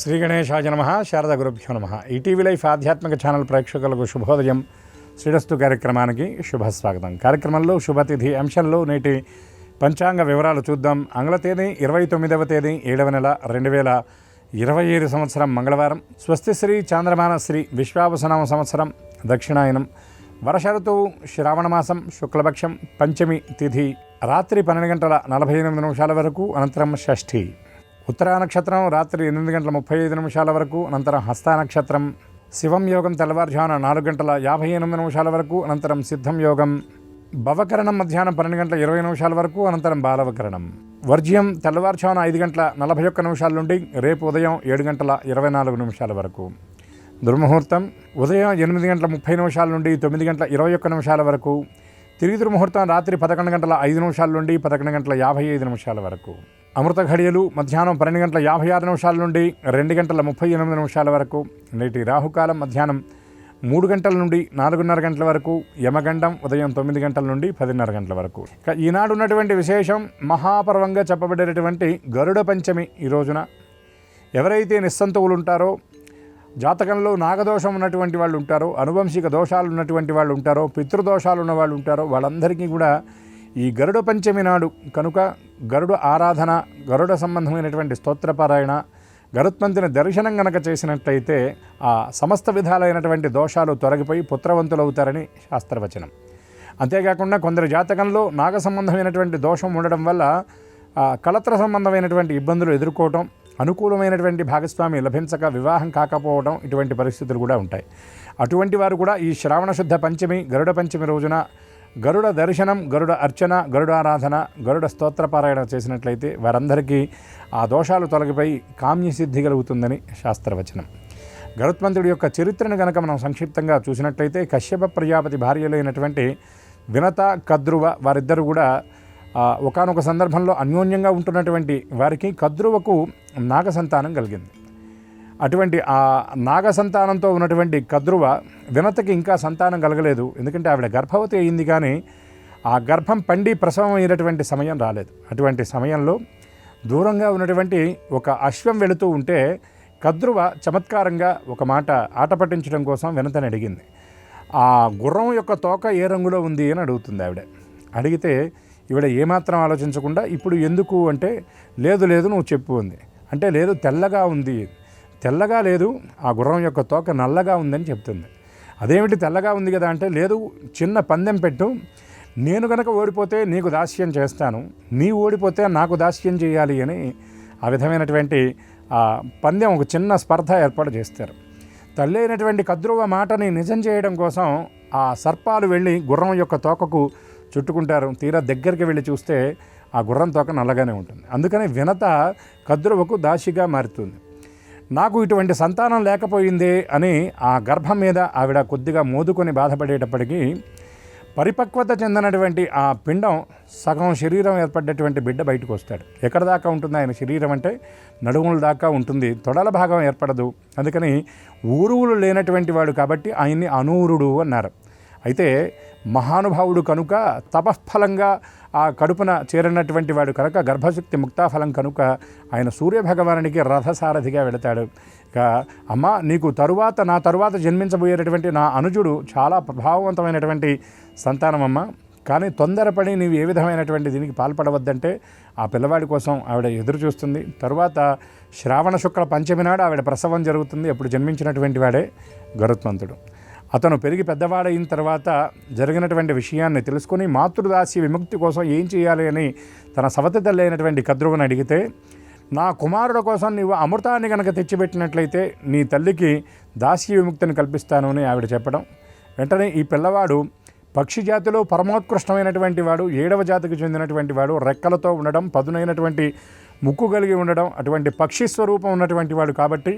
శ్రీ గణేశాయ నమః. శారదా గురుభ్యో నమః. ఈటీవీ లైఫ్ ఆధ్యాత్మిక ఛానల్ ప్రేక్షకులకు శుభోదయం. శ్రీరస్తు కార్యక్రమానికి శుభస్వాగతం. కార్యక్రమంలో శుభతిథి అంశంలో నేటి పంచాంగ వివరాలు చూద్దాం. ఆంగ్ల తేదీ 29వ తేదీ 7వ నెల 2025 సంవత్సరం మంగళవారం. స్వస్తి శ్రీ చాంద్రమాన శ్రీ విశ్వావసనామ సంవత్సరం దక్షిణాయనం. వర్ష ఋతువు శ్రావణమాసం శుక్లపక్షం పంచమి తిథి రాత్రి 12:48 వరకు, అనంతరం షష్ఠి. ఉత్తరా నక్షత్రం రాత్రి 8:35 వరకు, అనంతరం హస్తా నక్షత్రం. శివం యోగం తెల్లవారుజామున 4:58 వరకు, అనంతరం సిద్ధం యోగం. భవకరణం మధ్యాహ్నం 12:20 వరకు, అనంతరం బాలవకరణం. వర్జ్యం తెల్లవారుజామున 5:41 నుండి రేపు ఉదయం 7:24 వరకు. దుర్ముహూర్తం ఉదయం 8:30 నుండి 9:21 వరకు. తిరిగి దుర్ముహూర్తం రాత్రి 11:05 నుండి 11:55 వరకు. అమృత ఘడియలు మధ్యాహ్నం 12:56 నుండి 2:38 వరకు. నేటి రాహుకాలం మధ్యాహ్నం 3 గంటల నుండి 4:30 గంటల వరకు. యమగండం ఉదయం 9 గంటల నుండి 10:30 గంటల వరకు. ఈనాడు ఉన్నటువంటి విశేషం మహాపర్వంగా చెప్పబడేటటువంటి గరుడ పంచమి. ఈ రోజున ఎవరైతే నిస్సంతువులు ఉంటారో, జాతకంలో నాగదోషం ఉన్నటువంటి వాళ్ళు ఉంటారో, అనువంశిక దోషాలు ఉన్నటువంటి వాళ్ళు ఉంటారో, పితృదోషాలు ఉన్న వాళ్ళు ఉంటారో, వాళ్ళందరికీ కూడా ఈ గరుడ పంచమి నాడు కనుక గరుడ ఆరాధన, గరుడ సంబంధమైనటువంటి స్తోత్రపారాయణ, గరుత్మంతుని దర్శనం గనక చేసినట్లయితే ఆ సమస్త విధాలైనటువంటి దోషాలు తొలగిపోయి పుత్రవంతులు అవుతారని శాస్త్రవచనం. అంతేకాకుండా కొందరి జాతకంలో నాగ సంబంధమైనటువంటి దోషం ఉండడం వల్ల కళత్ర సంబంధమైనటువంటి ఇబ్బందులు ఎదుర్కోవటం, అనుకూలమైనటువంటి భాగస్వామి లభించక వివాహం కాకపోవడం, ఇటువంటి పరిస్థితులు కూడా ఉంటాయి. అటువంటి వారు కూడా ఈ శ్రావణ శుద్ధ పంచమి గరుడ పంచమి రోజున గరుడ దర్శనం, గరుడ అర్చన, గరుడ ఆరాధన, గరుడ స్తోత్రపారాయణ చేసినట్లయితే వారందరికీ ఆ దోషాలు తొలగిపోయి కామ్యసిద్ధి కలుగుతుందని శాస్త్రవచనం. గరుత్మంతుడి యొక్క చరిత్రను కనుక మనం సంక్షిప్తంగా చూసినట్లయితే కశ్యప ప్రజాపతి భార్యలైనటువంటి వినత, కద్రువ వారిద్దరు కూడా ఒకానొక సందర్భంలో అన్యోన్యంగా ఉంటున్నటువంటి వారికి కద్రువకు నాగ సంతానం కలిగింది. అటువంటి ఆ నాగ సంతానంతో ఉన్నటువంటి కద్రువ వినతకి ఇంకా సంతానం కలగలేదు. ఎందుకంటే ఆవిడ గర్భవతి అయింది, కానీ ఆ గర్భం పండి ప్రసవం అయినటువంటి సమయం రాలేదు. అటువంటి సమయంలో దూరంగా ఉన్నటువంటి ఒక అశ్వం వెళుతూ ఉంటే కద్రువ చమత్కారంగా ఒక మాట ఆట పట్టించడం కోసం వినతని అడిగింది. ఆ గుర్రం యొక్క తోక ఏ రంగులో ఉంది అని అడుగుతుంది ఆవిడ. అడిగితే ఈవిడ ఏమాత్రం ఆలోచించకుండా ఇప్పుడు ఎందుకు అంటే, లేదు లేదు నువ్వు చెప్పు ఉంది. అంటే లేదు తెల్లగా ఉంది. తెల్లగా లేదు, ఆ గుర్రం యొక్క తోక నల్లగా ఉందని చెప్తుంది. అదేమిటి తెల్లగా ఉంది కదా అంటే, లేదు చిన్న పందెం పెట్టు, నేను కనుక ఓడిపోతే నీకు దాస్యం చేస్తాను, నీవు ఓడిపోతే నాకు దాస్యం చేయాలి అని ఆ విధమైనటువంటి పందెం, ఒక చిన్న స్పర్ధ ఏర్పాటు చేస్తారు. తల్లి అయినటువంటి కద్రువ మాటని నిజం చేయడం కోసం ఆ సర్పాలు వెళ్ళి గుర్రం యొక్క తోకకు చుట్టుకుంటారు. తీరా దగ్గరికి వెళ్ళి చూస్తే ఆ గుర్రం తోక నల్లగానే ఉంటుంది. అందుకని వినత కద్రువకు దాసిగా మారుతుంది. నాకు ఇటువంటి సంతానం లేకపోయిందే అని ఆ గర్భం మీద ఆవిడ కొద్దిగా మోదుకొని బాధపడేటప్పటికీ పరిపక్వత చెందినటువంటి ఆ పిండం సగం శరీరం ఏర్పడ్డటువంటి బిడ్డ బయటకు వస్తాడు. ఎక్కడ దాకా ఉంటుంది ఆయన శరీరం అంటే నడుముల దాకా ఉంటుంది, తొడల భాగం ఏర్పడదు. అందుకని ఊరువులు లేనటువంటి వాడు కాబట్టి ఆయన్ని అనూరుడు అన్నారు. అయితే మహానుభావుడు కనుక, తపఃఫలంగా ఆ కడుపున చేరినటువంటి వాడు కనుక, గర్భశక్తి ముక్తాఫలం కనుక ఆయన సూర్యభగవానునికి రథసారథిగా వెళతాడు. ఇక అమ్మ నీకు నా తరువాత జన్మించబోయేటటువంటి నా అనుజుడు చాలా ప్రభావవంతమైనటువంటి సంతానం అమ్మ, కానీ తొందరపడి నీవు ఏ విధమైనటువంటి దీనికి పాల్పడవద్దంటే ఆ పిల్లవాడి కోసం ఆవిడ ఎదురు చూస్తుంది. తరువాత శ్రావణ శుక్ల పంచమి నాడు ఆవిడ ప్రసవం జరుగుతుంది. అప్పుడు జన్మించినటువంటి వాడే గరుత్మంతుడు. అతను పెరిగి పెద్దవాడైన తర్వాత జరిగినటువంటి విషయాన్ని తెలుసుకొని మాతృదాసి విముక్తి కోసం ఏం చేయాలి అని తన సవతి తల్లి అయినటువంటి కద్రువని అడిగితే, నా కుమారుడు కోసం నీవు అమృతాన్ని కనుక తెచ్చిపెట్టినట్లయితే నీ తల్లికి దాసి విముక్తిని కల్పిస్తాను అని ఆవిడ చెప్పడం, వెంటనే ఈ పిల్లవాడు పక్షి జాతిలో పరమోత్కృష్టమైనటువంటి వాడు, 7వ జాతికి చెందినటువంటి వాడు, రెక్కలతో ఉండడం, పదునైనటువంటి ముక్కు కలిగి ఉండడం, అటువంటి పక్షి స్వరూపం ఉన్నటువంటి వాడు కాబట్టి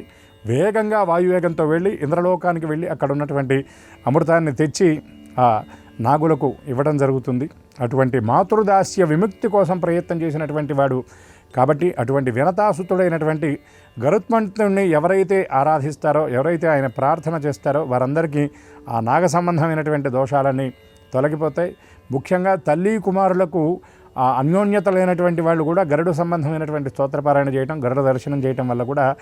వేగంగా వాయువేగంతో వెళ్ళి ఇంద్రలోకానికి వెళ్ళి అక్కడ ఉన్నటువంటి అమృతాన్ని తెచ్చి ఆ నాగులకు ఇవ్వడం జరుగుతుంది. అటువంటి మాతృదాస్య విముక్తి కోసం ప్రయత్నం చేసినటువంటి వాడు కాబట్టి అటువంటి వినతాసుతుడైనటువంటి గరుత్మంతుడిని ఎవరైతే ఆరాధిస్తారో, ఎవరైతే ఆయన ప్రార్థన చేస్తారో వారందరికీ ఆ నాగ సంబంధమైనటువంటి దోషాలన్నీ తొలగిపోతాయి. ముఖ్యంగా తల్లి కుమారులకు ఆ అన్యోన్యత లేనటువంటి వాళ్ళు కూడా గరుడు సంబంధమైనటువంటి స్తోత్రపారాయణ చేయటం, గరుడ దర్శనం చేయటం వల్ల కూడా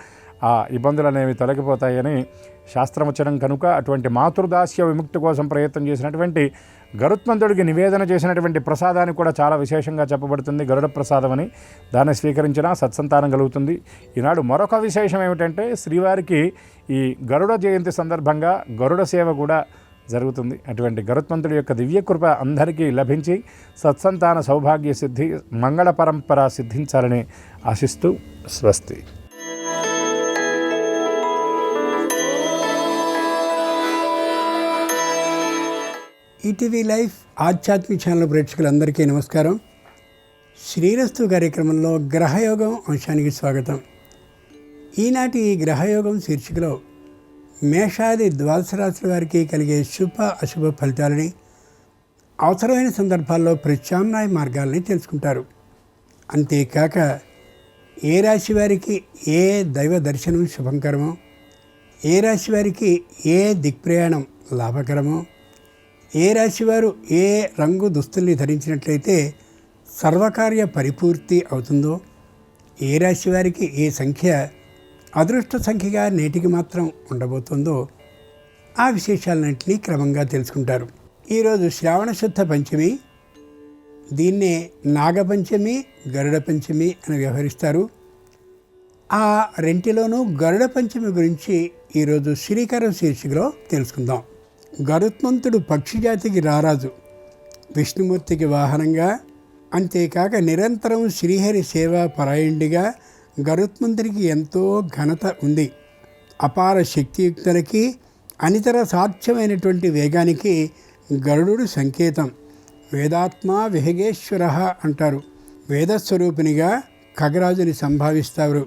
ఆ ఇబ్బందులు అనేవి తొలగిపోతాయని శాస్త్రవచనం కనుక అటువంటి మాతృదాస్య విముక్తి కోసం ప్రయత్నం చేసినటువంటి గరుత్మంతుడికి నివేదన చేసినటువంటి ప్రసాదాన్ని కూడా చాలా విశేషంగా చెప్పబడుతుంది. గరుడ ప్రసాదం అని. దాన్ని స్వీకరించినా సత్సంతానం కలుగుతుంది. ఈనాడు మరొక విశేషం ఏమిటంటే శ్రీవారికి ఈ గరుడ జయంతి సందర్భంగా గరుడ సేవ కూడా జరుగుతుంది. అటువంటి గరుత్మంతుడి యొక్క దివ్యకృప అందరికీ లభించి సత్సంతాన సౌభాగ్య సిద్ధి, మంగళ పరంపర సిద్ధించాలని ఆశిస్తూ స్వస్తి. ఈటీవీ లైఫ్ ఆధ్యాత్మిక ఛానల్ ప్రేక్షకులందరికీ నమస్కారం. శ్రీరస్తు కార్యక్రమంలో గ్రహయోగం అంశానికి స్వాగతం. ఈనాటి ఈ గ్రహయోగం శీర్షికలో మేషాది ద్వాదశ రాశుల వారికి కలిగే శుభ అశుభ ఫలితాలని, అవసరమైన సందర్భాల్లో ప్రత్యామ్నాయ మార్గాలని తెలుసుకుంటారు. అంతేకాక ఏ రాశి వారికి ఏ దైవ దర్శనం శుభంకరమో, ఏ రాశి వారికి ఏ దిక్ప్రయాణం లాభకరమో, ఏ రాశివారు ఏ రంగు దుస్తుల్ని ధరించినట్లయితే సర్వకార్య పరిపూర్తి అవుతుందో, ఏ రాశి వారికి ఏ సంఖ్య అదృష్ట సంఖ్యగా నేటికి మాత్రం ఉండబోతుందో ఆ విశేషాలన్నింటినీ క్రమంగా తెలుసుకుంటారు. ఈరోజు శ్రావణ శుద్ధ పంచమి. దీన్నే నాగపంచమి, గరుడ పంచమి అని వ్యవహరిస్తారు. ఆ రెంటిలోనూ గరుడ పంచమి గురించి ఈరోజు శ్రీకరం శీర్షికలో తెలుసుకుందాం. గరుత్మంతుడు పక్షిజాతికి రారాజు, విష్ణుమూర్తికి వాహనంగా, అంతేకాక నిరంతరం శ్రీహరి సేవా పరాయణుడిగా గరుత్మంతుడికి ఎంతో ఘనత ఉంది. అపార శక్తియుక్తులకి, అనితర సాధ్యమైనటువంటి వేగానికి గరుడు సంకేతం. వేదాత్మ విహగేశ్వర అంటారు. వేదస్వరూపినిగా ఖగరాజుని సంభావిస్తారు.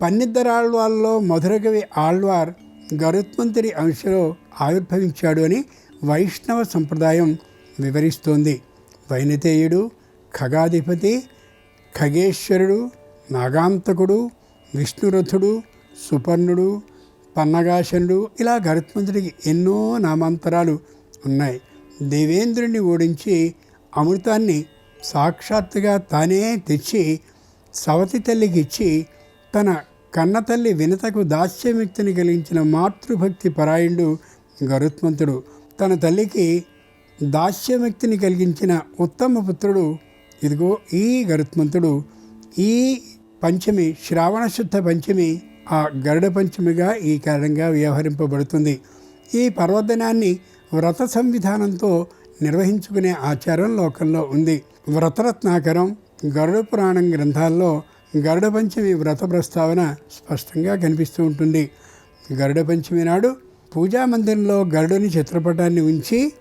పన్నిద్దరాళ్వార్లో మధురకవి ఆళ్వార్ గరుత్మంతుడి అంశలో ఆవిర్భవించాడు అని వైష్ణవ సంప్రదాయం వివరిస్తోంది. వైనతేయుడు, ఖగాధిపతి, ఖగేశ్వరుడు, నాగాంతకుడు, విష్ణురథుడు, సుపర్ణుడు, పన్నగాశనుడు, ఇలా గరుత్మంతుడికి ఎన్నో నామాంతరాలు ఉన్నాయి. దేవేంద్రుడిని ఓడించి అమృతాన్ని సాక్షాత్తుగా తానే తెచ్చి సవతి తల్లికి ఇచ్చి తన కన్నతల్లి వినతకు దాస్యముక్తిని కలిగించిన మాతృభక్తి పరాయణుడు గరుత్మంతుడు. తన తల్లికి దాస్యముక్తిని కలిగించిన ఉత్తమ పుత్రుడు ఇదిగో ఈ గరుత్మంతుడు. ఈ పంచమి, శ్రావణ శుద్ధ పంచమి, ఆ గరుడ పంచమిగా ఈ కారణంగా వ్యవహరింపబడుతుంది. ఈ పర్వదినాన్ని వ్రత సంవిధానంతో నిర్వహించుకునే ఆచారం లోకంలో ఉంది. వ్రతరత్నాకరం, గరుడ పురాణం గ్రంథాల్లో గరుడ పంచమి వ్రత ప్రస్తావన స్పష్టంగా కనిపిస్తూ ఉంటుంది. గరుడ పంచమి నాడు పూజా మందిరంలో గరుడుని చిత్రపటాన్ని ఉంచి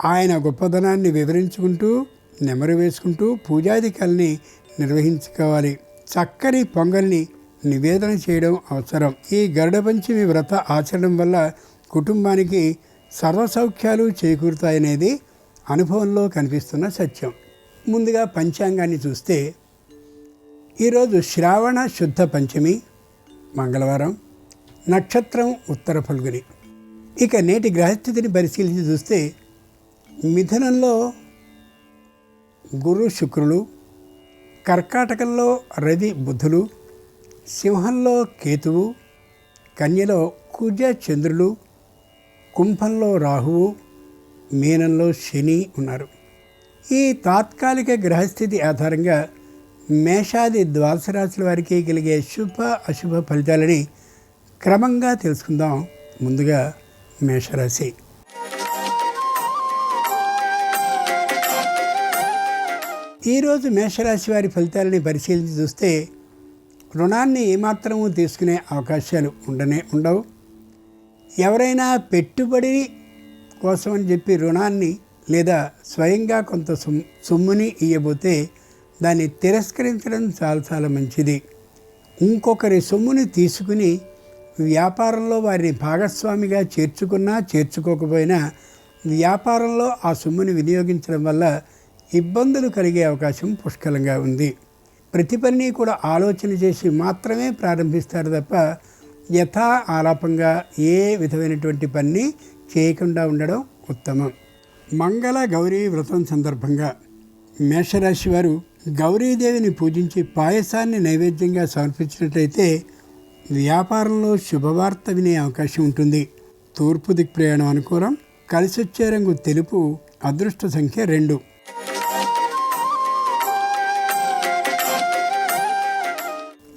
ఆయన గొప్పదనాన్ని వివరించుకుంటూ నెమరు వేసుకుంటూ పూజాధికాల్ని నిర్వహించుకోవాలి. చక్కని పొంగల్ని నివేదన చేయడం అవసరం. ఈ గరుడ పంచమి వ్రత ఆచరణం వల్ల కుటుంబానికి సర్వసౌఖ్యాలు చేకూరుతాయనేది అనుభవంలో కనిపిస్తున్న సత్యం. ముందుగా పంచాంగాన్ని చూస్తే ఈరోజు శ్రావణ శుద్ధ పంచమి, మంగళవారం, నక్షత్రం ఉత్తర ఫల్గుని. ఇక నేటి గ్రహస్థితిని పరిశీలించి చూస్తే మిథునంలో గురు శుక్రులు, కర్కాటకంలో రవి బుధులు, సింహంలో కేతువు, కన్యలో కుజ చంద్రులు, కుంభంలో రాహువు, మీనంలో శని ఉన్నారు. ఈ తాత్కాలిక గ్రహస్థితి ఆధారంగా మేషాది ద్వాదశ రాశుల వారికి కలిగే శుభ అశుభ ఫలితాలని క్రమంగా తెలుసుకుందాం. ముందుగా మేషరాశి. ఈరోజు మేషరాశి వారి ఫలితాలని పరిశీలించి చూస్తే రుణాన్ని ఏమాత్రమూ తీసుకునే అవకాశాలు ఉండవు. ఎవరైనా పెట్టుబడి కోసమని చెప్పి రుణాన్ని లేదా స్వయంగా కొంత సొమ్ముని ఇవ్వబోతే దాన్ని తిరస్కరించడం చాలా మంచిది. ఇంకొకరి సొమ్ముని తీసుకుని వ్యాపారంలో వారిని భాగస్వామిగా చేర్చుకున్నా చేర్చుకోకపోయినా వ్యాపారంలో ఆ సొమ్ముని వినియోగించడం వల్ల ఇబ్బందులు కలిగే అవకాశం పుష్కలంగా ఉంది. ప్రతి పనిని కూడా ఆలోచన చేసి మాత్రమే ప్రారంభిస్తారు తప్ప యథా ఆలాపంగా ఏ విధమైనటువంటి పని చేయకుండా ఉండడం ఉత్తమం. మంగళ గౌరీ వ్రతం సందర్భంగా మేషరాశి వారు గౌరీదేవిని పూజించి పాయసాన్ని నైవేద్యంగా సమర్పించినట్లయితే వ్యాపారంలో శుభవార్త వినే అవకాశం ఉంటుంది. తూర్పు దిక్ ప్రయాణం అనుకూలం. కలిసొచ్చే రంగు తెలుపు. అదృష్ట సంఖ్య 2.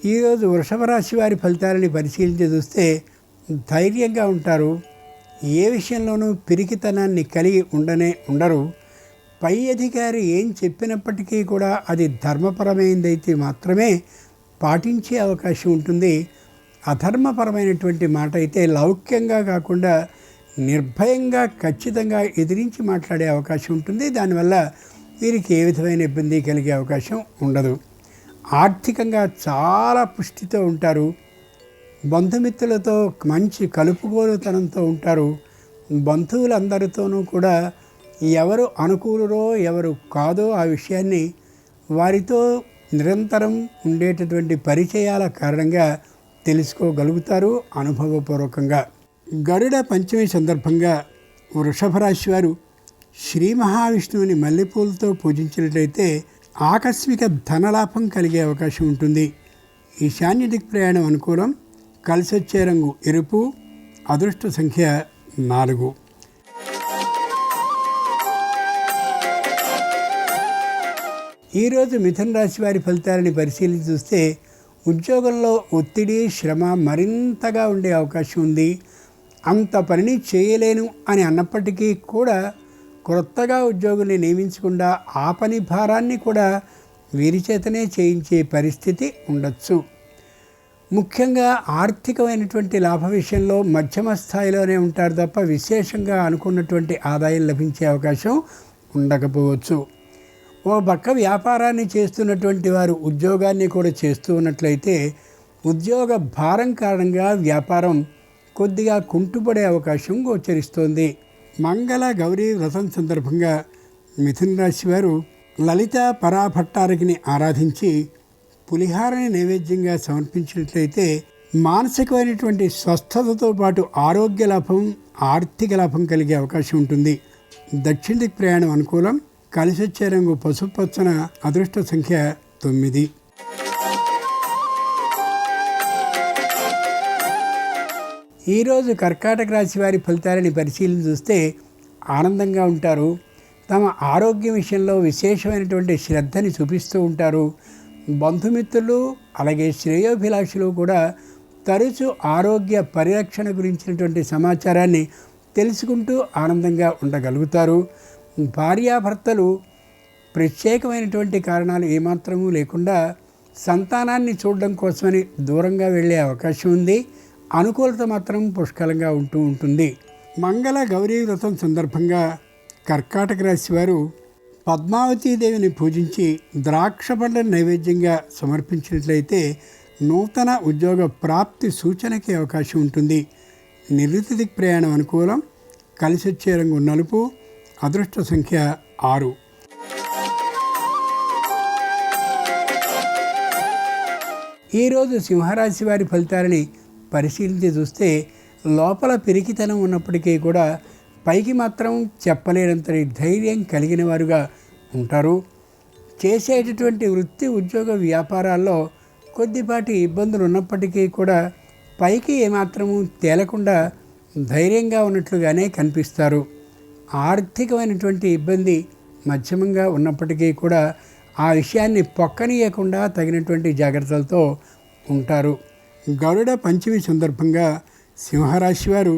ఈరోజు వృషభ రాశి వారి ఫలితాలని పరిశీలించి చూస్తే ధైర్యంగా ఉంటారు. ఏ విషయంలోనూ పిరికితనాన్ని కలిగి ఉండరు. పై అధికారి ఏం చెప్పినప్పటికీ కూడా అది ధర్మపరమైనదైతే మాత్రమే పాటించే అవకాశం ఉంటుంది. అధర్మపరమైనటువంటి మాట అయితే లౌక్యంగా కాకుండా నిర్భయంగా ఖచ్చితంగా ఎదిరించి మాట్లాడే అవకాశం ఉంటుంది. దానివల్ల వీరికి ఏ విధమైన ఇబ్బంది కలిగే అవకాశం ఉండదు. ఆర్థికంగా చాలా పుష్టితో ఉంటారు. బంధుమిత్రులతో మంచి కలుపుగోలుతనంతో ఉంటారు. బంధువులందరితోనూ కూడా ఎవరు అనుకూలరో ఎవరు కాదో ఆ విషయాన్ని వారితో నిరంతరం ఉండేటటువంటి పరిచయాల కారణంగా తెలుసుకోగలుగుతారు అనుభవపూర్వకంగా. గరుడ పంచమి సందర్భంగా వృషభ రాశి వారు శ్రీ మహావిష్ణువుని మల్లెపూలతో పూజించినట్లయితే ఆకస్మిక ధనలాభం కలిగే అవకాశం ఉంటుంది. ఈశాన్య దిక్ ప్రయాణం అనుకూలం. కలిసొచ్చే రంగు ఎరుపు. అదృష్ట సంఖ్య 4. ఈరోజు మిథున రాశి వారి ఫలితాలని పరిశీలించి చూస్తే ఉద్యోగంలో ఒత్తిడి శ్రమ మరింతగా ఉండే అవకాశం ఉంది. అంత పనిని చేయలేను అని అన్నప్పటికీ కూడా క్రొత్తగా ఉద్యోగుల్ని నియమించకుండా ఆ పని భారాన్ని కూడా వీరి చేతనే చేయించే పరిస్థితి ఉండొచ్చు. ముఖ్యంగా ఆర్థికమైనటువంటి లాభ విషయంలో మధ్యమ స్థాయిలోనే ఉంటారు తప్ప విశేషంగా అనుకున్నటువంటి ఆదాయం లభించే అవకాశం ఉండకపోవచ్చు. ఓ పక్క వ్యాపారాన్ని చేస్తున్నటువంటి వారు ఉద్యోగాన్ని కూడా చేస్తూ ఉన్నట్లయితే ఉద్యోగ భారం కారణంగా వ్యాపారం కొద్దిగా కుంటుపడే అవకాశం గోచరిస్తోంది. మంగళ గౌరీ వ్రతం సందర్భంగా మిథున రాశి వారు లలిత పరాభట్టారకిని ఆరాధించి పులిహారని నైవేద్యంగా సమర్పించినట్లయితే మానసికమైనటువంటి స్వస్థతతో పాటు ఆరోగ్య లాభం, ఆర్థిక లాభం కలిగే అవకాశం ఉంటుంది. దక్షిణ దిక్ ప్రయాణం అనుకూలం. కలిసొచ్చే రంగు పసుపు పచ్చన. అదృష్ట సంఖ్య 9. ఈరోజు కర్కాటక రాశి వారి ఫలితాలని పరిశీలన చూస్తే ఆనందంగా ఉంటారు. తమ ఆరోగ్యం విషయంలో విశేషమైనటువంటి శ్రద్ధని చూపిస్తూ ఉంటారు. బంధుమిత్రులు అలాగే శ్రేయోభిలాషులు కూడా తరచూ ఆరోగ్య పరిరక్షణ గురించినటువంటి సమాచారాన్ని తెలుసుకుంటూ ఆనందంగా ఉండగలుగుతారు. భార్యాభర్తలు ప్రత్యేకమైనటువంటి కారణాలు ఏమాత్రమూ లేకుండా సంతానాన్ని చూడడం కోసమని దూరంగా వెళ్ళే అవకాశం ఉంది. అనుకూలత మాత్రం పుష్కలంగా ఉంటుంది. మంగళ గౌరీ వ్రతం సందర్భంగా కర్కాటక రాశి వారు పద్మావతీదేవిని పూజించి ద్రాక్ష పండ్లను నైవేద్యంగా సమర్పించినట్లయితే నూతన ఉద్యోగ ప్రాప్తి సూచనకి అవకాశం ఉంటుంది. నివృత్తి దిక్ ప్రయాణం అనుకూలం. కలిసొచ్చే రంగు నలుపు. అదృష్ట సంఖ్య 6. ఈరోజు సింహరాశి వారి ఫలితాలని పరిశీలించి చూస్తే లోపల పిరికితనం ఉన్నప్పటికీ కూడా పైకి మాత్రం చెప్పలేనంతటి ధైర్యం కలిగిన వారుగా ఉంటారు. చేసేటటువంటి వృత్తి ఉద్యోగ వ్యాపారాల్లో కొద్దిపాటి ఇబ్బందులు ఉన్నప్పటికీ కూడా పైకి ఏమాత్రము తేలకుండా ధైర్యంగా ఉన్నట్లుగానే కనిపిస్తారు. ఆర్థికమైనటువంటి ఇబ్బంది మధ్యమంగా ఉన్నప్పటికీ కూడా ఆ విషయాన్ని పొక్కనీయకుండా తగినటువంటి జాగ్రత్తలతో ఉంటారు. గరుడ పంచమి సందర్భంగా సింహరాశి వారు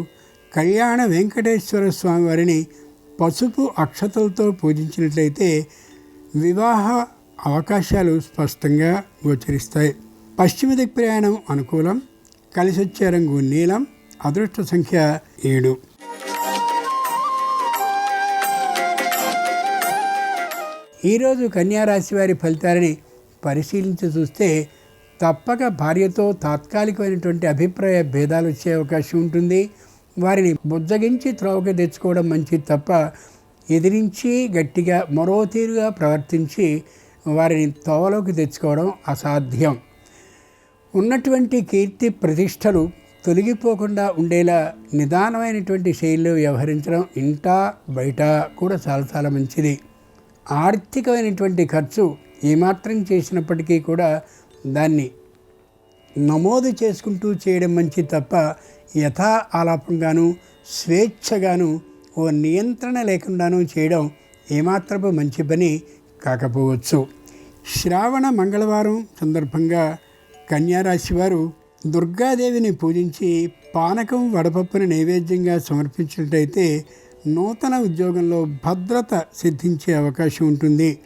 కళ్యాణ వెంకటేశ్వర స్వామి వారిని పసుపు అక్షతలతో పూజించినట్లయితే వివాహ అవకాశాలు స్పష్టంగా గోచరిస్తాయి. పశ్చిమ దిక్ ప్రయాణం అనుకూలం. కలిసొచ్చే రంగు నీలం. అదృష్ట సంఖ్య 7. ఈరోజు కన్యారాశి వారి ఫలితాలని పరిశీలించి చూస్తే తప్పక భార్యతో తాత్కాలికమైనటువంటి అభిప్రాయ భేదాలు వచ్చే అవకాశం ఉంటుంది. వారిని బుజ్జగించి త్రోవకి తెచ్చుకోవడం మంచిది తప్ప ఎదిరించి గట్టిగా మరో తీరుగా ప్రవర్తించి వారిని తోవలోకి తెచ్చుకోవడం అసాధ్యం. ఉన్నటువంటి కీర్తి ప్రతిష్టలు తొలగిపోకుండా ఉండేలా నిదానమైనటువంటి శైలిలో వ్యవహరించడం ఇంటా బయట కూడా చాలా చాలా మంచిది. ఆర్థికమైనటువంటి ఖర్చు ఏమాత్రం చేసినప్పటికీ కూడా దాన్ని నమోదు చేసుకుంటూ చేయడం మంచి తప్ప యథా ఆలాపంగాను స్వేచ్ఛగాను ఓ నియంత్రణ లేకుండాను చేయడం ఏమాత్రపు మంచి పని కాకపోవచ్చు. శ్రావణ మంగళవారం సందర్భంగా కన్యారాశి వారు దుర్గాదేవిని పూజించి పానకం వడపప్పుని నైవేద్యంగా సమర్పించినట్లయితే నూతన ఉద్యోగంలో భద్రత సిద్ధించే అవకాశం ఉంటుంది.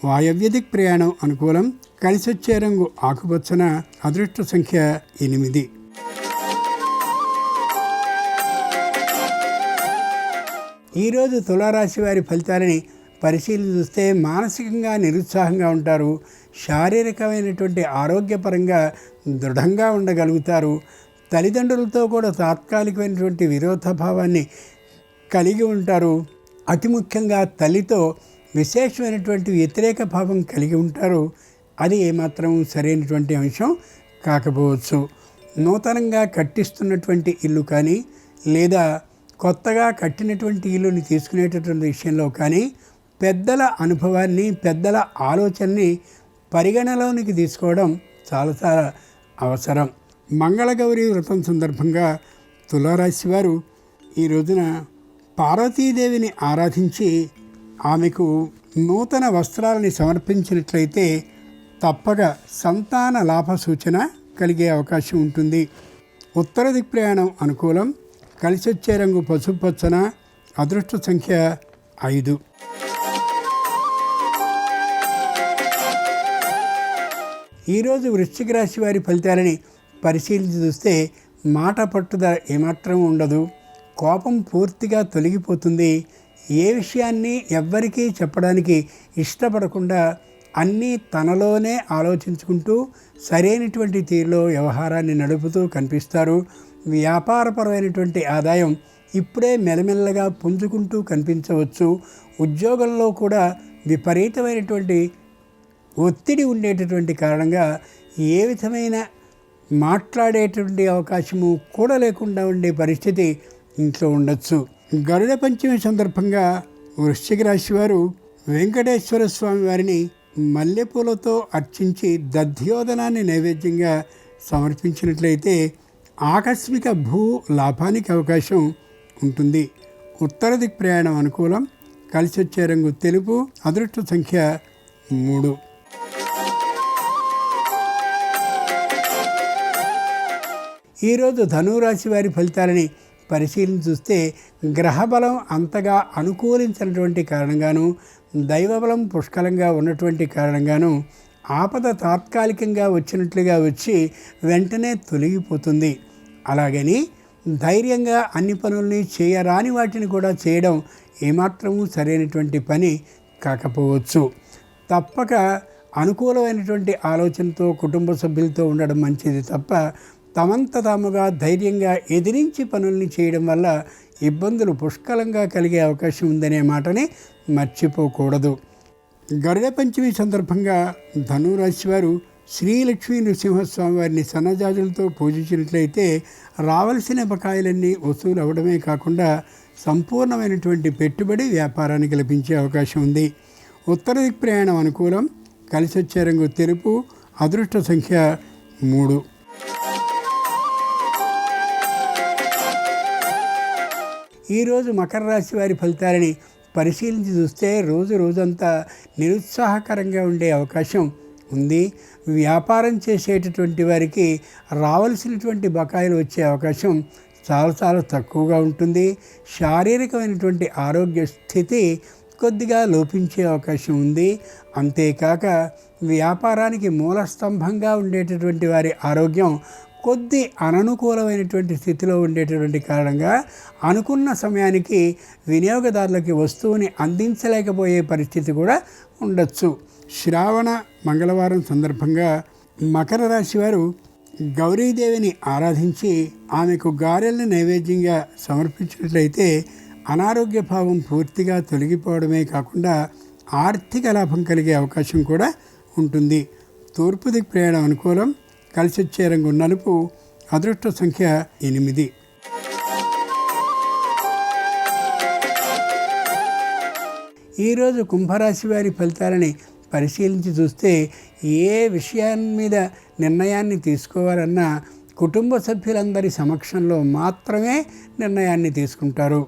వాయవ్యదిక్ ప్రయాణం అనుకూలం. కలిసొచ్చే రంగు ఆకుపచ్చన. అదృష్ట సంఖ్య 8. ఈరోజు తులారాశి వారి ఫలితాలని పరిశీలన చూస్తే మానసికంగా నిరుత్సాహంగా ఉంటారు. శారీరకమైనటువంటి ఆరోగ్యపరంగా దృఢంగా ఉండగలుగుతారు. తల్లిదండ్రులతో కూడా తాత్కాలికమైనటువంటి విరోధభావాన్ని కలిగి ఉంటారు. అతి ముఖ్యంగా తల్లితో విశేషమైనటువంటి వ్యతిరేక భావం కలిగి ఉంటారు. అది ఏమాత్రం సరైనటువంటి అంశం కాకపోవచ్చు. నూతనంగా కట్టిస్తున్నటువంటి ఇల్లు కానీ లేదా కొత్తగా కట్టినటువంటి ఇల్లుని తీసుకునేటటువంటి విషయంలో కానీ పెద్దల అనుభవాన్ని పెద్దల ఆలోచనని పరిగణలోనికి తీసుకోవడం చాలా అవసరం. మంగళగౌరి వ్రతం సందర్భంగా తులారాశి వారు ఈ రోజున పార్వతీదేవిని ఆరాధించి ఆమెకు నూతన వస్త్రాలని సమర్పించినట్లయితే తప్పక సంతాన లాభ సూచన కలిగే అవకాశం ఉంటుంది. ఉత్తర దిక్ ప్రయాణం అనుకూలం. కలిసొచ్చే రంగు పసుపు పచ్చన. అదృష్ట సంఖ్య 5. ఈరోజు వృశ్చిక రాశి వారి ఫలితాలని పరిశీలించి చూస్తే మాట పట్టుదల ఏమాత్రం ఉండదు. కోపం పూర్తిగా తొలగిపోతుంది. ఏ విషయాన్ని ఎవ్వరికీ చెప్పడానికి ఇష్టపడకుండా అన్నీ తనలోనే ఆలోచించుకుంటూ సరైనటువంటి తీరులో వ్యవహారాన్ని నడుపుతూ కనిపిస్తారు. వ్యాపారపరమైనటువంటి ఆదాయం ఇప్పుడే మెల్లమెల్లగా పుంజుకుంటూ కనిపించవచ్చు. ఉద్యోగంలో కూడా విపరీతమైనటువంటి ఒత్తిడి ఉండేటటువంటి కారణంగా ఏ విధమైన మాట్లాడేటువంటి అవకాశము కూడా లేకుండా ఉండే పరిస్థితి ఇంట్లో ఉండొచ్చు. గరుడ పంచమి సందర్భంగా వృశ్చిక రాశి వారు వెంకటేశ్వర స్వామి వారిని మల్లెపూలతో అర్చించి దధ్యోదనాన్ని నైవేద్యంగా సమర్పించినట్లయితే ఆకస్మిక భూ లాభానికి అవకాశం ఉంటుంది. ఉత్తర దిక్ ప్రయాణం అనుకూలం. కలిసొచ్చే రంగు తెలుపు. అదృష్ట సంఖ్య 3. ఈరోజు ధనురాశి వారి ఫలితాలని పరిశీలన చూస్తే గ్రహబలం అంతగా అనుకూలించినటువంటి కారణంగాను దైవబలం పుష్కలంగా ఉన్నటువంటి కారణంగాను ఆపద తాత్కాలికంగా వచ్చినట్లుగా వచ్చి వెంటనే తొలగిపోతుంది. అలాగని ధైర్యంగా అన్ని పనుల్ని చేయరాని వాటిని కూడా చేయడం ఏమాత్రము సరైనటువంటి పని కాకపోవచ్చు. తప్పక అనుకూలమైనటువంటి ఆలోచనతో కుటుంబ సభ్యులతో ఉండడం మంచిది తప్ప తమంత తాముగా ధైర్యంగా ఎదిరించి పనుల్ని చేయడం వల్ల ఇబ్బందులు పుష్కలంగా కలిగే అవకాశం ఉందనే మాటని మర్చిపోకూడదు. గరుడ పంచమి సందర్భంగా ధనురాశి వారు శ్రీ లక్ష్మీ నృసింహస్వామి వారిని సన్నజాజులతో పూజించినట్లయితే రావలసిన బకాయిలన్నీ వసూలు అవ్వడమే కాకుండా సంపూర్ణమైనటువంటి పెట్టుబడి వ్యాపారానికి లభించే అవకాశం ఉంది. ఉత్తర దిక్ ప్రయాణం అనుకూలం. కలిసొచ్చే రంగు తెలుపు. అదృష్ట సంఖ్య 3. ఈరోజు మకర రాశి వారి ఫలితాలని పరిశీలించి చూస్తే రోజంతా నిరుత్సాహకరంగా ఉండే అవకాశం ఉంది. వ్యాపారం చేసేటటువంటి వారికి రావాల్సినటువంటి బకాయిలు వచ్చే అవకాశం చాలా తక్కువగా ఉంటుంది. శారీరకమైనటువంటి ఆరోగ్య స్థితి కొద్దిగా లోపించే అవకాశం ఉంది. అంతేకాక వ్యాపారానికి మూలస్తంభంగా ఉండేటటువంటి వారి ఆరోగ్యం కొద్ది అననుకూలమైనటువంటి స్థితిలో ఉండేటటువంటి కారణంగా అనుకున్న సమయానికి వినియోగదారులకి వస్తువుని అందించలేకపోయే పరిస్థితి కూడా ఉండొచ్చు. శ్రావణ మంగళవారం సందర్భంగా మకర రాశి వారు గౌరీదేవిని ఆరాధించి ఆమెకు గారెల్ని నైవేద్యంగా సమర్పించినట్లయితే అనారోగ్య భావం పూర్తిగా తొలగిపోవడమే కాకుండా ఆర్థిక లాభం కలిగే అవకాశం కూడా ఉంటుంది. తూర్పు దిక్ ప్రయాణం అనుకూలం. కలిసొచ్చే రంగు నలుపు. అదృష్ట సంఖ్య 8. ఈరోజు కుంభరాశి వారి ఫలితాలని పరిశీలించి చూస్తే ఏ విషయాన్ని మీద నిర్ణయాన్ని తీసుకోవాలన్నా కుటుంబ సభ్యులందరి సమక్షంలో మాత్రమే నిర్ణయాన్ని తీసుకుంటారు.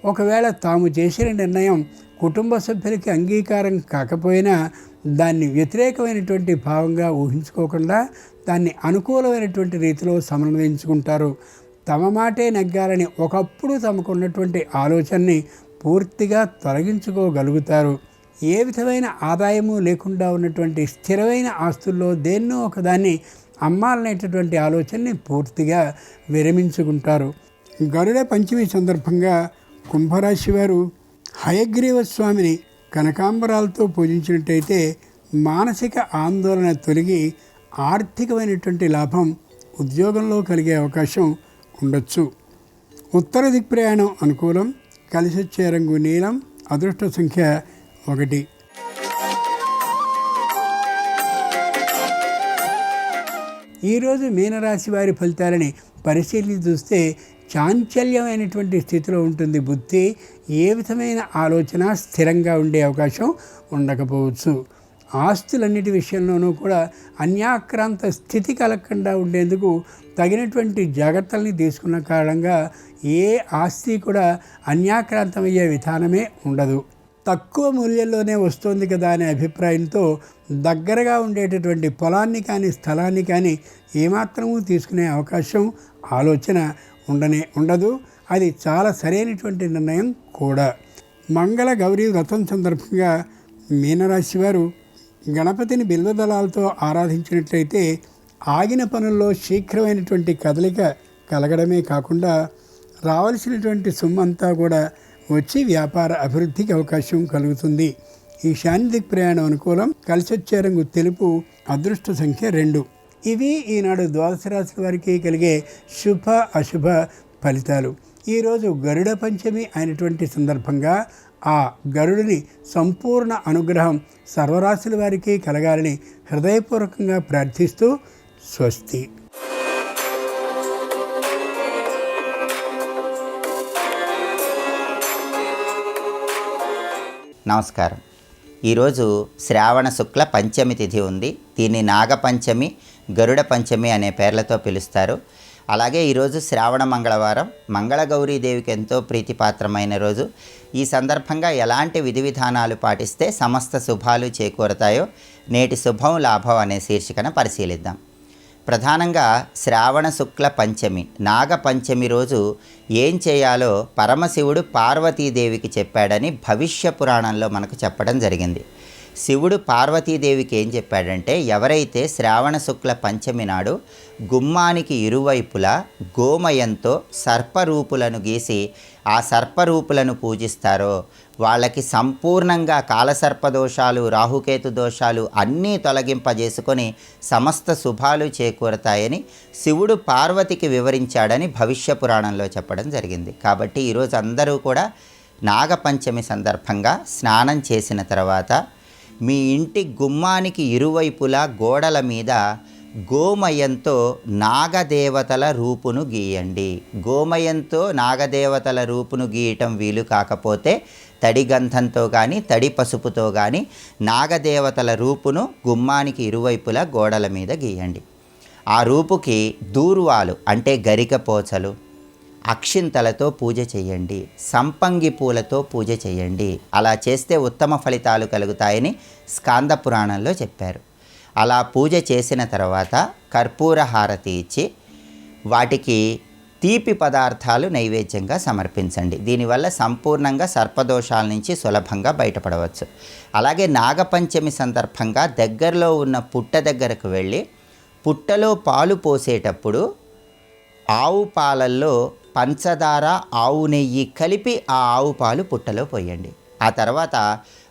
ఒకవేళ తాము చేసిన నిర్ణయం కుటుంబ సభ్యులకి అంగీకారం కాకపోయినా దాన్ని వ్యతిరేకమైనటువంటి భావంగా ఊహించుకోకుండా దాన్ని అనుకూలమైనటువంటి రీతిలో సమన్వయించుకుంటారు. తమ మాటే నెగ్గాలని ఒకప్పుడు తమకున్నటువంటి ఆలోచనని పూర్తిగా తొలగించుకోగలుగుతారు. ఏ విధమైన ఆదాయము లేకుండా ఉన్నటువంటి స్థిరమైన ఆస్తుల్లో దేన్నో ఒకదాన్ని అమ్మాలనేటటువంటి ఆలోచనని పూర్తిగా విరమించుకుంటారు. గరుడ పంచమి సందర్భంగా కుంభరాశి వారు హయగ్రీవ స్వామిని కనకాంబరాలతో పూజించినట్టయితే మానసిక ఆందోళన తొలగి ఆర్థికమైనటువంటి లాభం ఉద్యోగంలో కలిగే అవకాశం ఉండొచ్చు. ఉత్తర దిక్ప్రయాణం అనుకూలం. కలిసి వచ్చే రంగు నీలం. అదృష్ట సంఖ్య 1. ఈరోజు మీనరాశి వారి ఫలితాలని పరిశీలించి చూస్తే చాంచల్యమైనటువంటి స్థితిలో ఉంటుంది బుద్ధి. ఏ విధమైన ఆలోచన స్థిరంగా ఉండే అవకాశం ఉండకపోవచ్చు. ఆస్తులన్నిటి విషయంలోనూ కూడా అన్యాక్రాంత స్థితి కలగకుండా ఉండేందుకు తగినటువంటి జాగ్రత్తల్ని తీసుకున్న కారణంగా ఏ ఆస్తి కూడా అన్యాక్రాంతమయ్యే విధానమే ఉండదు. తక్కువ మూల్యంలోనే వస్తుంది కదా అనే అభిప్రాయంతో దగ్గరగా ఉండేటటువంటి పొలాన్ని కానీ స్థలాన్ని కానీ ఏమాత్రమూ తీసుకునే అవకాశం ఆలోచన ఉండదు. అది చాలా సరైనటువంటి నిర్ణయం కూడా. మంగళ గౌరీ వ్రతం సందర్భంగా మీనరాశి వారు గణపతిని బిల్వదళాలతో ఆరాధించినట్లయితే ఆగిన పనుల్లో శీఘ్రమైనటువంటి కదలిక కలగడమే కాకుండా రావాల్సినటువంటి సొమ్మంతా కూడా వచ్చి వ్యాపార అభివృద్ధికి అవకాశం కలుగుతుంది. ఈ శాంతిక్ ప్రయాణం అనుకూలం. కలిసి వచ్చే రంగు తెలుపు. అదృష్ట సంఖ్య 2. ఇవి ఈనాడు ద్వాదశ రాశుల వారికి కలిగే శుభ అశుభ ఫలితాలు. ఈరోజు గరుడ పంచమి అయినటువంటి సందర్భంగా ఆ గరుడిని సంపూర్ణ అనుగ్రహం సర్వరాశుల వారికి కలగాలని హృదయపూర్వకంగా ప్రార్థిస్తూ స్వస్తి. నమస్కారం. ఈరోజు శ్రావణ శుక్ల పంచమి తిథి ఉంది. దీన్ని నాగపంచమి, గరుడ పంచమి అనే పేర్లతో పిలుస్తారు. అలాగే ఈరోజు శ్రావణ మంగళవారం, మంగళగౌరీదేవికి ఎంతో ప్రీతిపాత్రమైన రోజు. ఈ సందర్భంగా ఎలాంటి విధి విధానాలు పాటిస్తే సమస్త శుభాలు చేకూరతాయో నేటి శుభం లాభం అనే శీర్షికన పరిశీలిద్దాం. ప్రధానంగా శ్రావణ శుక్ల పంచమి, నాగపంచమి రోజు ఏం చేయాలో పరమశివుడు పార్వతీదేవికి చెప్పాడని భవిష్య పురాణంలో మనకు చెప్పడం జరిగింది. శివుడు పార్వతీదేవికి ఏం చెప్పాడంటే, ఎవరైతే శ్రావణ శుక్ల పంచమి నాడు గుమ్మానికి ఇరువైపులా గోమయంతో సర్పరూపులను గీసి ఆ సర్పరూపులను పూజిస్తారో వాళ్ళకి సంపూర్ణంగా కాలసర్పదోషాలు, రాహుకేతు దోషాలు అన్నీ తొలగింపజేసుకొని సమస్త శుభాలు చేకూరతాయని శివుడు పార్వతికి వివరించాడని భవిష్య పురాణంలో చెప్పడం జరిగింది. కాబట్టి ఈరోజు అందరూ కూడా నాగపంచమి సందర్భంగా స్నానం చేసిన తర్వాత మీ ఇంటి గుమ్మానికి ఇరువైపులా గోడల మీద గోమయంతో నాగదేవతల రూపును గీయండి. గోమయంతో నాగదేవతల రూపును గీయటం వీలు కాకపోతే తడి గంధంతో కానీ తడి పసుపుతో కానీ నాగదేవతల రూపును గుమ్మానికి ఇరువైపులా గోడల మీద గీయండి. ఆ రూపుకి దూర్వాలు అంటే గరికపోచలు, అక్షింతలతో పూజ చేయండి. సంపంగి పూలతో పూజ చేయండి. అలా చేస్తే ఉత్తమ ఫలితాలు కలుగుతాయని స్కాంద పురాణంలో చెప్పారు. అలా పూజ చేసిన తర్వాత కర్పూర హారతి ఇచ్చి వాటికి తీపి పదార్థాలు నైవేద్యంగా సమర్పించండి. దీనివల్ల సంపూర్ణంగా సర్పదోషాల నుంచి సులభంగా బయటపడవచ్చు. అలాగే నాగపంచమి సందర్భంగా దగ్గరలో ఉన్న పుట్ట దగ్గరకు వెళ్ళి పుట్టలో పాలు పోసేటప్పుడు ఆవు పాలల్లో పంచదార, ఆవు నెయ్యి కలిపి ఆ ఆవు పాలు పుట్టలో పోయండి. ఆ తర్వాత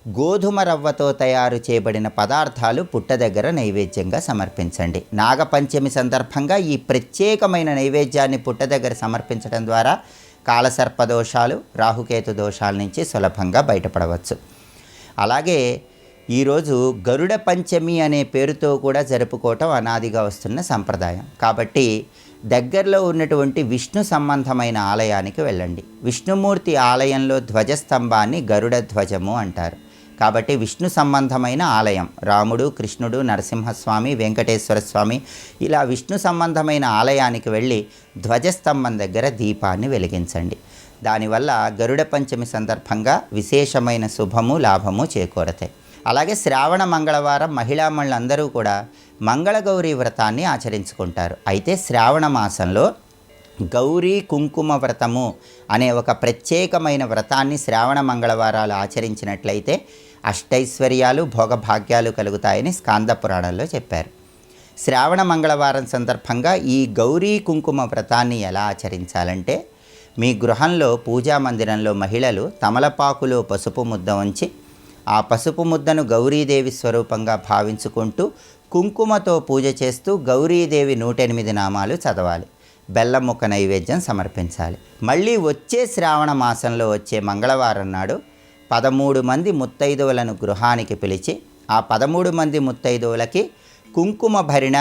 గోధుమ రవ్వతో తయారు చేయబడిన పదార్థాలు పుట్ట దగ్గర నైవేద్యంగా సమర్పించండి. నాగపంచమి సందర్భంగా ఈ ప్రత్యేకమైన నైవేద్యాన్ని పుట్ట దగ్గర సమర్పించడం ద్వారా కాలసర్పదోషాలు, రాహుకేతు దోషాల నుంచి సులభంగా బయటపడవచ్చు. అలాగే ఈరోజు గరుడ పంచమి అనే పేరుతో కూడా జరుపుకోవటం అనాదిగా వస్తున్న సంప్రదాయం. కాబట్టి దగ్గరలో ఉన్నటువంటి విష్ణు సంబంధమైన ఆలయానికి వెళ్ళండి. విష్ణుమూర్తి ఆలయంలో ధ్వజస్తంభాన్ని గరుడ ధ్వజము అంటారు. కాబట్టి విష్ణు సంబంధమైన ఆలయం రాముడు, కృష్ణుడు, నరసింహస్వామి, వెంకటేశ్వర స్వామి ఇలా విష్ణు సంబంధమైన ఆలయానికి వెళ్ళి ధ్వజస్తంభం దగ్గర దీపాన్ని వెలిగించండి. దానివల్ల గరుడ పంచమి సందర్భంగా విశేషమైన శుభము లాభము చేకూరతాయి. అలాగే శ్రావణ మంగళవారం మహిళామణులందరూ కూడా మంగళగౌరీ వ్రతాన్ని ఆచరించుకుంటారు. అయితే శ్రావణ మాసంలో గౌరీ కుంకుమ వ్రతము అనే ఒక ప్రత్యేకమైన వ్రతాన్ని శ్రావణ మంగళవారాలు ఆచరించినట్లయితే అష్టైశ్వర్యాలు భోగభాగ్యాలు కలుగుతాయని స్కాంద పురాణంలో చెప్పారు. శ్రావణ మంగళవారం సందర్భంగా ఈ గౌరీ కుంకుమ వ్రతాన్ని ఎలా ఆచరించాలంటే, మీ గృహంలో పూజా మందిరంలో మహిళలు తమలపాకులో పసుపు ముద్ద ఉంచి ఆ పసుపు ముద్దను గౌరీదేవి స్వరూపంగా భావించుకుంటూ కుంకుమతో పూజ చేస్తూ గౌరీదేవి 108 నామాలు చదవాలి. బెల్లం ముక్క నైవేద్యం సమర్పించాలి. మళ్ళీ వచ్చే శ్రావణ మాసంలో వచ్చే మంగళవారం నాడు 13 మంది ముత్తైదువులను గృహానికి పిలిచి ఆ 13 మంది ముత్తైదువులకి కుంకుమ భరిణ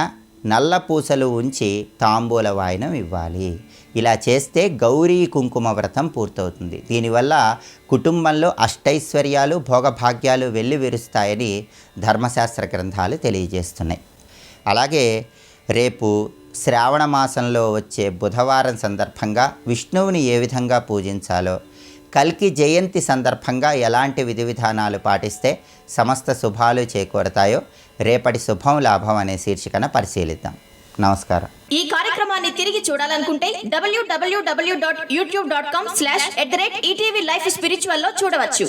నల్ల పూసలు ఉంచి తాంబూల వాయనం ఇవ్వాలి. ఇలా చేస్తే గౌరీ కుంకుమ వ్రతం పూర్తవుతుంది. దీనివల్ల కుటుంబంలో అష్టైశ్వర్యాలు భోగభాగ్యాలు వెల్లి విరుస్తాయని ధర్మశాస్త్ర గ్రంథాలు తెలియజేస్తున్నాయి. అలాగే రేపు శ్రావణ మాసంలో వచ్చే బుధవారం సందర్భంగా విష్ణువుని ఏ విధంగా పూజించాలో, కల్కి జయంతి సందర్భంగా ఎలాంటి విధి విధానాలు పాటిస్తే సమస్త శుభాలు చేకూరతాయో రేపటి శుభం లాభం అనే శీర్షికన పరిశీలిద్దాం. నమస్కారం. ఈ కార్యక్రమాన్ని తిరిగి చూడాలనుకుంటే www.youtube.com/ETV Life Spiritual లో చూడవచ్చు.